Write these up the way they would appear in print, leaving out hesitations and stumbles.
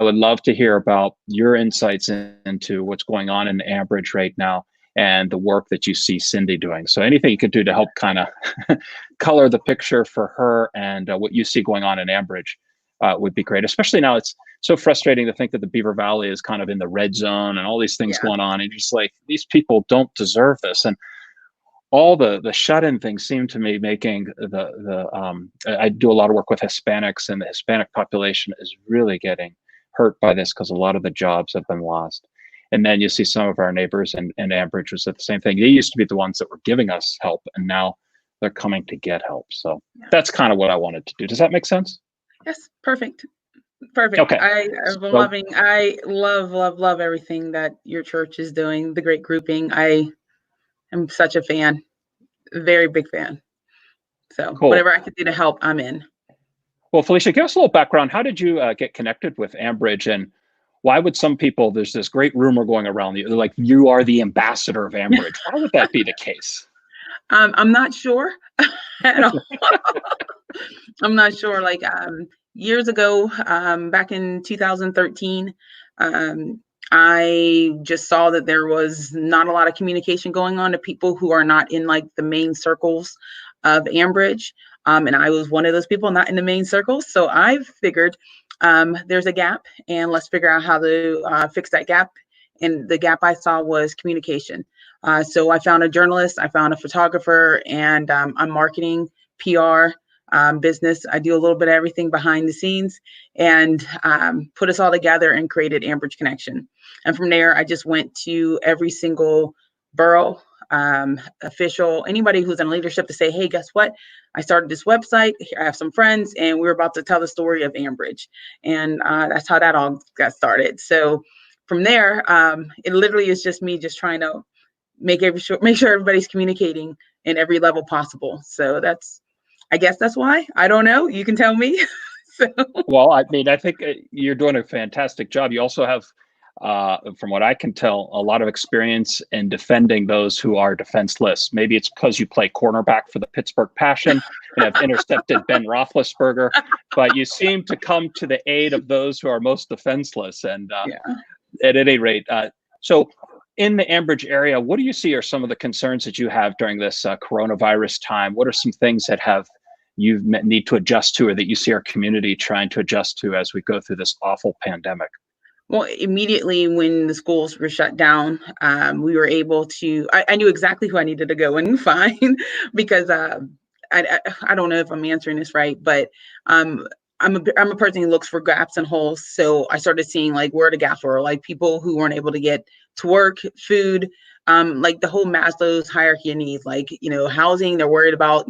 I would love to hear about your insights into what's going on in Ambridge right now and the work that you see Cindy doing. So anything you could do to help kind of color the picture for her and what you see going on in Ambridge would be great. Especially now, it's so frustrating to think that the Beaver Valley is kind of in the red zone and all these things Yeah. going on. And just like, these people don't deserve this. And all the shut-in things seem to me making I do a lot of work with Hispanics, and the Hispanic population is really getting hurt by this because a lot of the jobs have been lost. And then you see some of our neighbors in Ambridge was the same thing. They used to be the ones that were giving us help, and now they're coming to get help. So that's kind of what I wanted to do. Does that make sense? Yes, perfect. Perfect. Okay. I've been So, loving, I love everything that your church is doing, the great grouping. I am such a fan, very big fan. So cool. whatever I can do to help, I'm in. Well, Felicia, give us a little background. How did you get connected with Ambridge, and why would some people, there's this great rumor going around, like you are the ambassador of Ambridge. Why would that be the case? I'm not sure at all. I'm not sure. Like years ago, back in 2013, I just saw that there was not a lot of communication going on to people who are not in like the main circles of Ambridge. And I was one of those people not in the main circles. So I figured there's a gap, and let's figure out how to fix that gap. And the gap I saw was communication. So I found a journalist, I found a photographer, and I'm marketing, PR, business. I do a little bit of everything behind the scenes, and put us all together and created Ambridge Connection. And from there, I just went to every single borough, official, anybody who's in leadership to say, hey, guess what? I started this website. I have some friends, and we're about to tell the story of Ambridge. And that's how that all got started. So from there, it literally is just me just trying to make sure everybody's communicating in every level possible. So I guess that's why. I don't know. You can tell me. So. Well, I mean, I think you're doing a fantastic job. You also have, from what I can tell, a lot of experience in defending those who are defenseless. Maybe it's because you play cornerback for the Pittsburgh Passion and have intercepted Ben Roethlisberger, but you seem to come to the aid of those who are most defenseless. And at any rate, so in the Ambridge area, what do you see are some of the concerns that you have during this coronavirus time? What are some things that you need to adjust to, or that you see our community trying to adjust to as we go through this awful pandemic? Well, immediately when the schools were shut down, we were able to, I knew exactly who I needed to go and find because I don't know if I'm answering this right, but I'm a person who looks for gaps and holes. So I started seeing like where the gaps were, like people who weren't able to get to work, food, like the whole Maslow's hierarchy of needs, like, housing. They're worried about,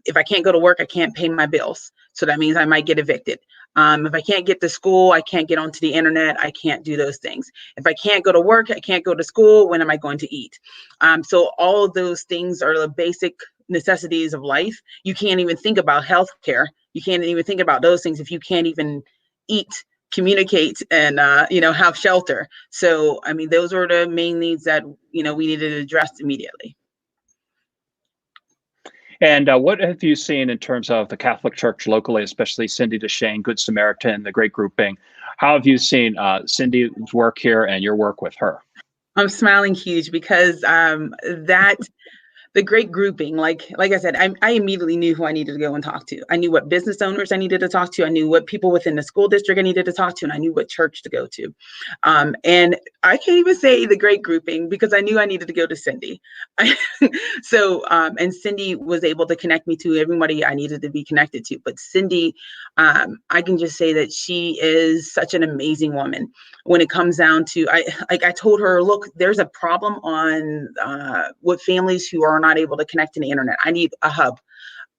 if I can't go to work, I can't pay my bills. So that means I might get evicted. If I can't get to school, I can't get onto the internet. I can't do those things. If I can't go to work, I can't go to school. When am I going to eat? So all of those things are the basic necessities of life. You can't even think about healthcare. You can't even think about those things if you can't even eat, communicate, and have shelter. So I mean, those are the main needs that we needed to address immediately. And what have you seen in terms of the Catholic Church locally, especially Cindy DeShane, Good Samaritan, the Great Grouping? How have you seen Cindy's work here and your work with her? I'm smiling huge because the Great Grouping, like I said, I immediately knew who I needed to go and talk to. I knew what business owners I needed to talk to. I knew what people within the school district I needed to talk to, and I knew what church to go to. And I can't even say the Great Grouping because I knew I needed to go to Cindy. So, and Cindy was able to connect me to everybody I needed to be connected to. But Cindy, I can just say that she is such an amazing woman. When it comes down to, I told her, look, there's a problem on with families who are not able to connect to the internet. I need a hub.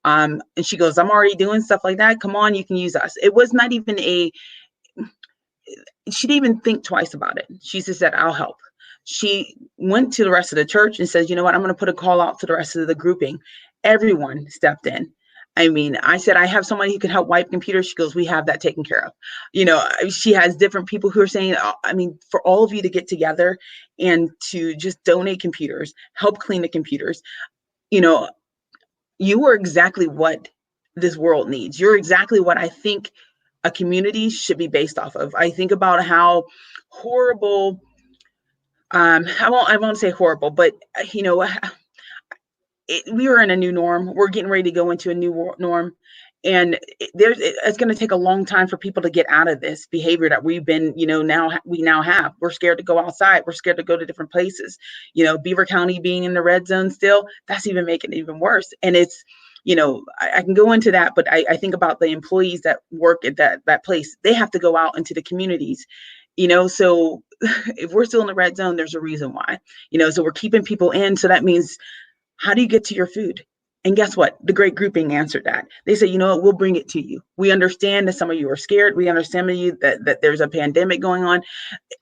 And she goes, I'm already doing stuff like that. Come on, you can use us. It was not even she didn't even think twice about it. She just said, I'll help. She went to the rest of the church and says, you know what, I'm going to put a call out to the rest of the grouping. Everyone stepped in. I mean, I said, I have somebody who can help wipe computers. She goes, we have that taken care of. She has different people who are saying, I mean, for all of you to get together and to just donate computers, help clean the computers, you are exactly what this world needs. You're exactly what I think a community should be based off of. I think about how horrible, I won't say horrible, but you know, we are in a new norm. We're getting ready to go into a new norm. And it's going to take a long time for people to get out of this behavior that we've been, we now have. We're scared to go outside. We're scared to go to different places. Beaver County being in the red zone still, that's even making it even worse. And it's, I can go into that, but I think about the employees that work at that place. They have to go out into the communities, so if we're still in the red zone, there's a reason why, so we're keeping people in. So that means, how do you get to your food? And guess what? The great grouping answered that. They said, you know what, we'll bring it to you. We understand that some of you are scared. We understand that there's a pandemic going on.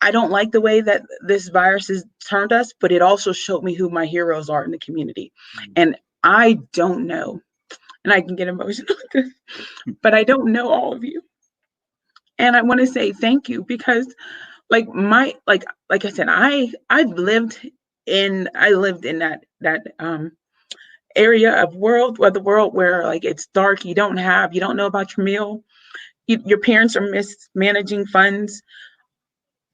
I don't like the way that this virus has turned us, but it also showed me who my heroes are in the community. And I don't know, and I can get emotional, but I don't know all of you. And I want to say thank you, because like I said, I lived in that area of the world where like it's dark, you don't know about your meal, your parents are mismanaging funds,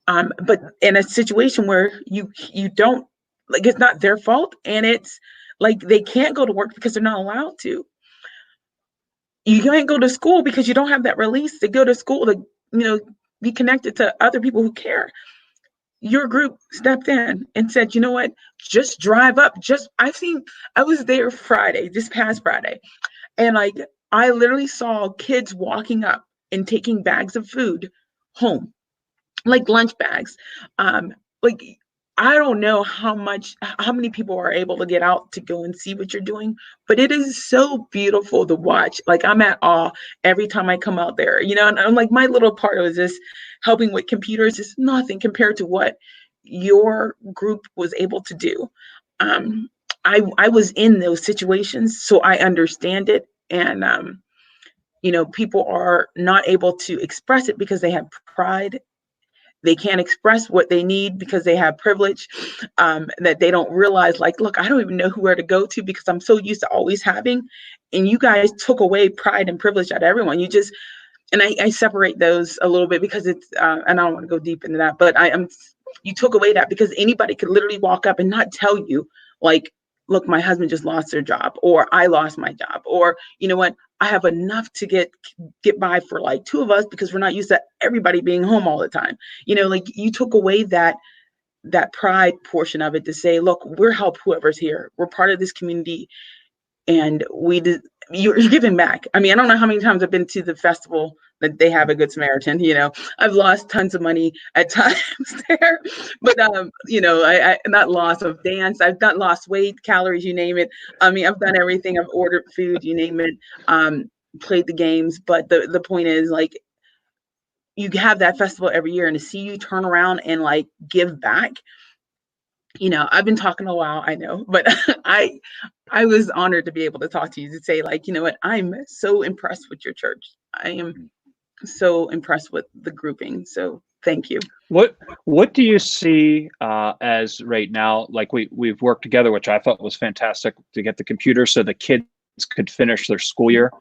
but in a situation where you don't, like, it's not their fault, and it's like they can't go to work because they're not allowed to. You can't go to school because you don't have that release to go to school to be connected to other people who care. Your group stepped in and said, you know what, just drive up. I was there this past Friday, and like, I literally saw kids walking up and taking bags of food home, like lunch bags. Like, I don't know how many people are able to get out to go and see what you're doing, but it is so beautiful to watch. Like, I'm at awe every time I come out there, and I'm like, my little part of this helping with computers is nothing compared to what your group was able to do. I was in those situations, so I understand it. And, people are not able to express it because they have pride. They can't express what they need because they have privilege, that they don't realize, like, look, I don't even know where to go to because I'm so used to always having. And you guys took away pride and privilege out of everyone. And I separate those a little bit because it's, and I don't want to go deep into that, but you took away that because anybody could literally walk up and not tell you, like, look, my husband just lost their job, or I lost my job, or, you know what, I have enough to get by for like two of us because we're not used to everybody being home all the time. Like, you took away that pride portion of it to say, look, we're help whoever's here. We're part of this community, and you're giving back. I mean, I don't know how many times I've been to the festival that they have a Good Samaritan. I've lost tons of money at times there, but I not loss of dance. I've not lost weight, calories, you name it. I mean, I've done everything. I've ordered food, you name it. Played the games, but the point is, like, you have that festival every year, and to see you turn around and like give back. I've been talking a while, I know, but I was honored to be able to talk to you, to say, like, you know what, I'm so impressed with your church. I am so impressed with the grouping. So thank you. What do you see as right now? Like, we've worked together, which I thought was fantastic, to get the computer so the kids could finish their school year.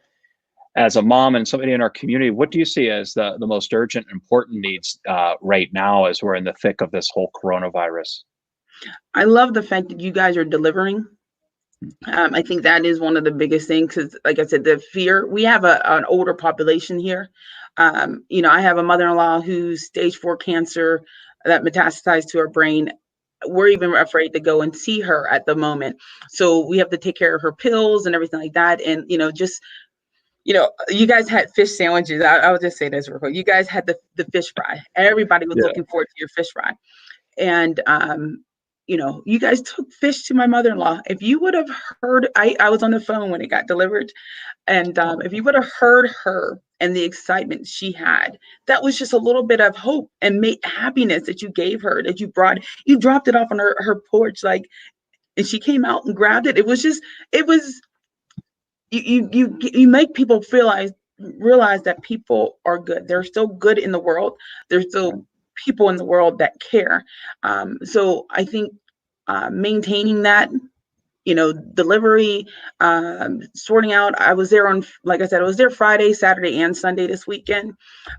As a mom and somebody in our community, what do you see as the most urgent, important needs right now as we're in the thick of this whole coronavirus? I love the fact that you guys are delivering. I think that is one of the biggest things, because, like I said, the fear. We have an older population here. I have a mother-in-law who's stage 4 cancer that metastasized to her brain. We're even afraid to go and see her at the moment. So we have to take care of her pills and everything like that. And, you guys had fish sandwiches. I'll just say this real quick. You guys had the fish fry. Everybody was looking forward to your fish fry. And, you guys took fish to my mother-in-law. If you would have heard, I was on the phone when it got delivered. And if you would have heard her and the excitement she had, that was just a little bit of hope and happiness that you gave her, that you dropped it off on her porch, like, and she came out and grabbed it. It was you make people realize that people are good. They're still good in the world. There's still people in the world that care. So I think maintaining that, delivery, sorting out. I was there like I said, I was there Friday, Saturday, and Sunday this weekend.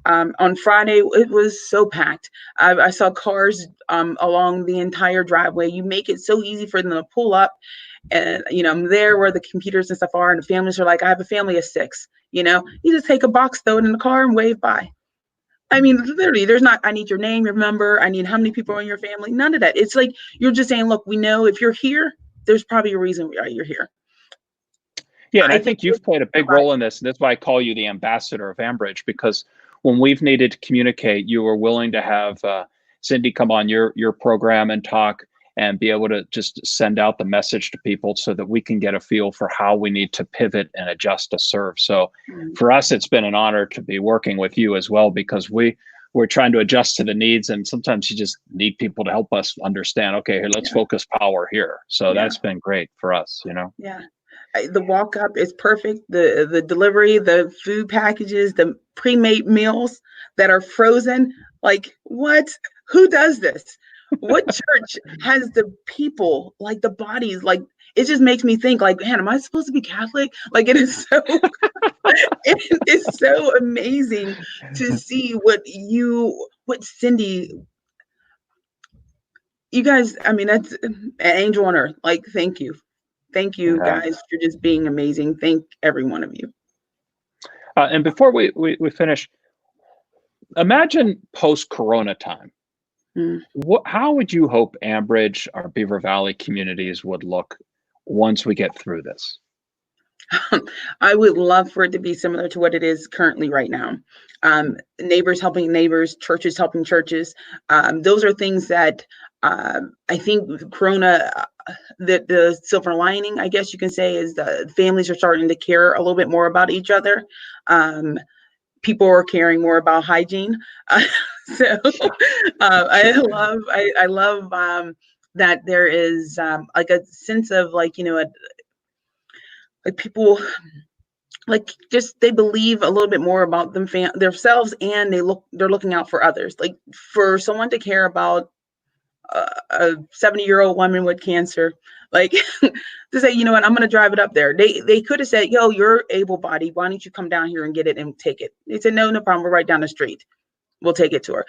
On Friday, it was so packed. I saw cars along the entire driveway. You make it so easy for them to pull up. And, I'm there where the computers and stuff are, and the families are like, I have a family of 6, you just take a box, throw it in the car, and wave by. I mean, literally, there's not, I need your name, your number, I need how many people are in your family. None of that. It's like, you're just saying, look, we know if you're here, there's probably a reason why you're here. Yeah, and I think you've played a big role in this. And that's why I call you the ambassador of Ambridge, because when we've needed to communicate, you were willing to have Cindy come on your program and talk and be able to just send out the message to people so that we can get a feel for how we need to pivot and adjust to serve. So for us, it's been an honor to be working with you as well, because we're trying to adjust to the needs, and sometimes you just need people to help us understand, okay, here, let's focus power here. So that's been great for us, Yeah. The walk up is perfect. The delivery, the food packages, the pre-made meals that are frozen. Like, what? Who does this? What church has the people, like the bodies? Like, it just makes me think, like, man, am I supposed to be Catholic? Like, it is so it is so amazing to see what Cindy, you guys, I mean, that's an angel on earth. Like, thank you guys for just being amazing. Thank every one of you. And before we finish, imagine post-Corona time. How would you hope Ambridge, our Beaver Valley communities would look once we get through this? I would love for it to be similar to what it is currently right now. Neighbors helping neighbors, churches helping churches. Those are things that I think Corona, the silver lining, I guess you can say, is the families are starting to care a little bit more about each other. People are caring more about hygiene. So I love that there is like a sense of like, like people like just they believe a little bit more about themselves, and they're looking out for others. Like, for someone to care about a 70-year-old woman with cancer, like to say, you know what, I'm going to drive it up there. They could have said, yo, you're able-bodied, why don't you come down here and get it and take it? They said, no problem, we're right down the street, we'll take it to her.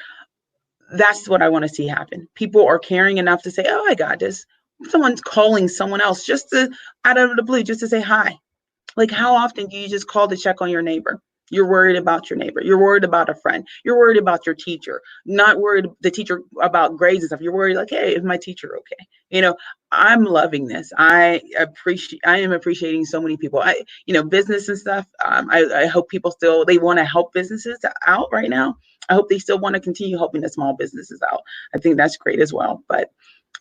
That's what I want to see happen. People are caring enough to say, oh, I got this. Someone's calling someone else just to, out of the blue, just to say hi. Like, how often do you just call to check on your neighbor? You're worried about your neighbor. You're worried about a friend. You're worried about your teacher. Not worried the teacher about grades and stuff. You're worried like, hey, is my teacher okay? I'm loving this. I am appreciating so many people. Business and stuff. I hope people they want to help businesses out right now. I hope they still want to continue helping the small businesses out. I think that's great as well. But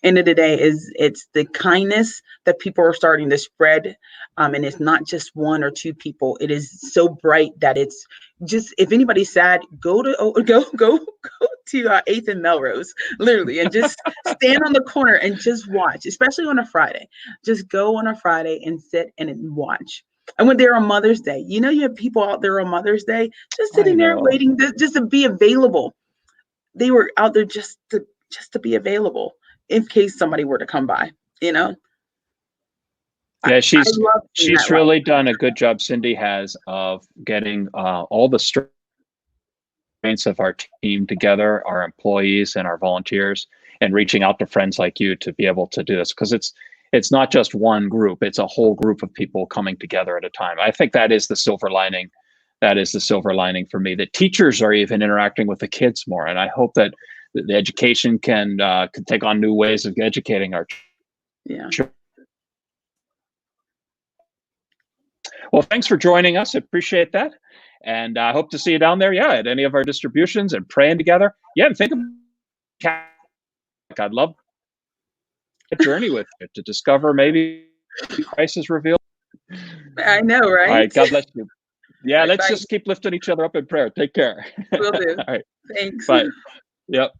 end of the day, it's the kindness that people are starting to spread, and it's not just one or two people. It is so bright that it's just, if anybody's sad, go to 8th and Melrose, literally, and just stand on the corner and just watch, especially on a Friday. Just go on a Friday and sit and watch. I went there on Mother's Day. You have people out there on Mother's Day just sitting there waiting just to be available. They were out there just to be available in case somebody were to come by. Yeah, she's really done a good job, Cindy has, of getting all the strengths of our team together, our employees and our volunteers, and reaching out to friends like you to be able to do this, because it's not just one group, it's a whole group of people coming together at a time. I think that is the silver lining. That is the silver lining for me, that teachers are even interacting with the kids more. And I hope that the education can take on new ways of educating our children. Well, thanks for joining us. I appreciate that. And I hope to see you down there, at any of our distributions and praying together. And think of, I'd love a journey with you to discover maybe Christ is revealed. I know, right? All right, God bless you. Let's just keep lifting each other up in prayer. Take care. Will do. All right. Thanks. Bye. Yep.